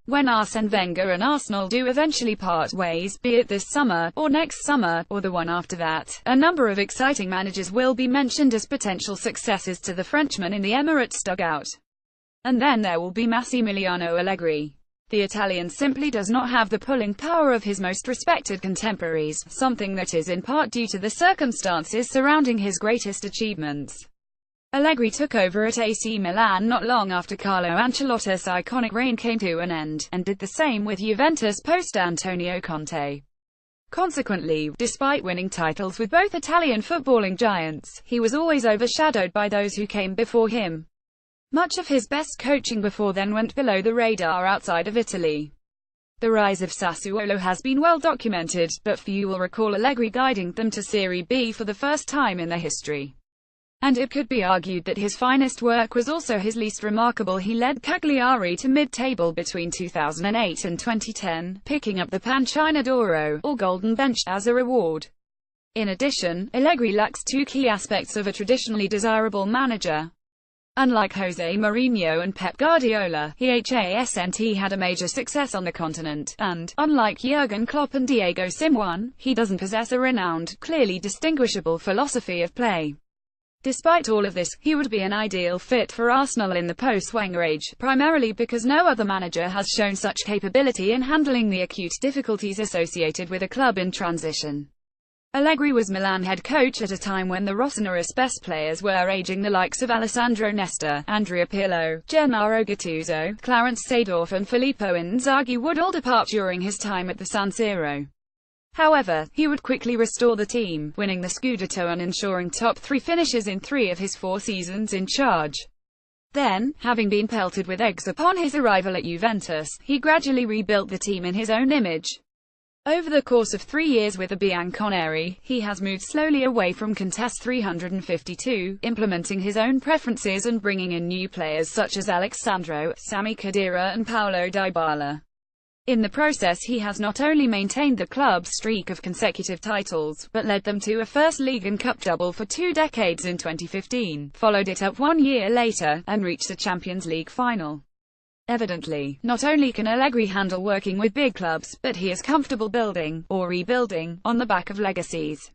When Arsene Wenger and Arsenal do eventually part ways, be it this summer, or next summer, or the one after that, a number of exciting managers will be mentioned as potential successors to the Frenchman in the Emirates dugout. And then there will be Massimiliano Allegri. The Italian simply does not have the pulling power of his most respected contemporaries, something that is in part due to the circumstances surrounding his greatest achievements. Allegri took over at AC Milan not long after Carlo Ancelotti's iconic reign came to an end, and did the same with Juventus post-Antonio Conte. Consequently, despite winning titles with both Italian footballing giants, he was always overshadowed by those who came before him. Much of his best coaching before then went below the radar outside of Italy. The rise of Sassuolo has been well documented, but few will recall Allegri guiding them to Serie B for the first time in their history. And it could be argued that his finest work was also his least remarkable. He led Cagliari to mid-table between 2008 and 2010, picking up the Pancina d'Oro, or Golden Bench, as a reward. In addition, Allegri lacks two key aspects of a traditionally desirable manager. Unlike Jose Mourinho and Pep Guardiola, he hasn't had a major success on the continent, and, unlike Jurgen Klopp and Diego Simeone, he doesn't possess a renowned, clearly distinguishable philosophy of play. Despite all of this, he would be an ideal fit for Arsenal in the post-Wenger age, primarily because no other manager has shown such capability in handling the acute difficulties associated with a club in transition. Allegri was Milan head coach at a time when the Rossoneri's best players were aging. The likes of Alessandro Nesta, Andrea Pirlo, Gennaro Gattuso, Clarence Seedorf and Filippo Inzaghi would all depart during his time at the San Siro. However, he would quickly restore the team, winning the Scudetto and ensuring top 3 finishes in 3 of his 4 seasons in charge. Then, having been pelted with eggs upon his arrival at Juventus, he gradually rebuilt the team in his own image. Over the course of 3 years with the Bianconeri, he has moved slowly away from Contest 352, implementing his own preferences and bringing in new players such as Alexandro, Sami Khedira and Paulo Dybala. In the process he has not only maintained the club's streak of consecutive titles, but led them to a First League and Cup double for 2 decades in 2015, followed it up 1 year later, and reached a Champions League final. Evidently, not only can Allegri handle working with big clubs, but he is comfortable building, or rebuilding, on the back of legacies.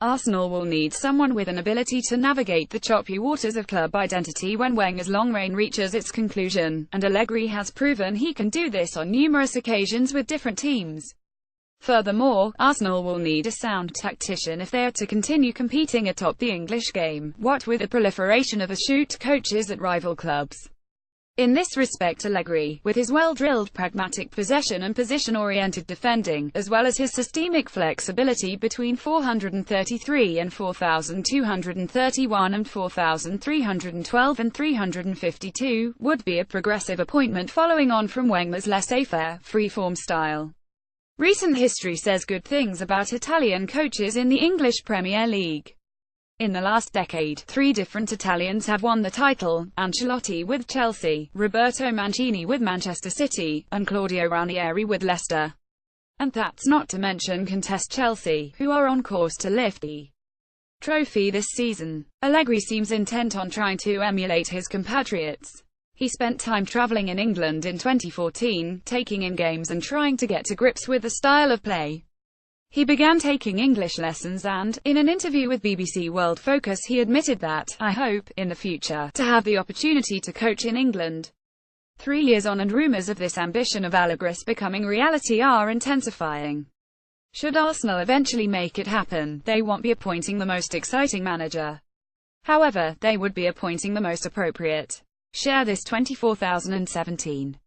Arsenal will need someone with an ability to navigate the choppy waters of club identity when Wenger's long reign reaches its conclusion, and Allegri has proven he can do this on numerous occasions with different teams. Furthermore, Arsenal will need a sound tactician if they are to continue competing atop the English game, what with the proliferation of astute coaches at rival clubs. In this respect Allegri, with his well-drilled pragmatic possession and position-oriented defending, as well as his systemic flexibility between 433 and 4,231 and 4,312 and 352, would be a progressive appointment following on from Wenger's laissez-faire, free-form style. Recent history says good things about Italian coaches in the English Premier League. In the last decade, 3 different Italians have won the title: Ancelotti with Chelsea, Roberto Mancini with Manchester City, and Claudio Ranieri with Leicester. And that's not to mention Contest Chelsea, who are on course to lift the trophy this season. Allegri seems intent on trying to emulate his compatriots. He spent time travelling in England in 2014, taking in games and trying to get to grips with the style of play. He began taking English lessons and, in an interview with BBC World Focus, he admitted that, "I hope, in the future, to have the opportunity to coach in England." 3 years on and rumours of this ambition of Allegri's becoming reality are intensifying. Should Arsenal eventually make it happen, they won't be appointing the most exciting manager. However, they would be appointing the most appropriate. Share this 24017.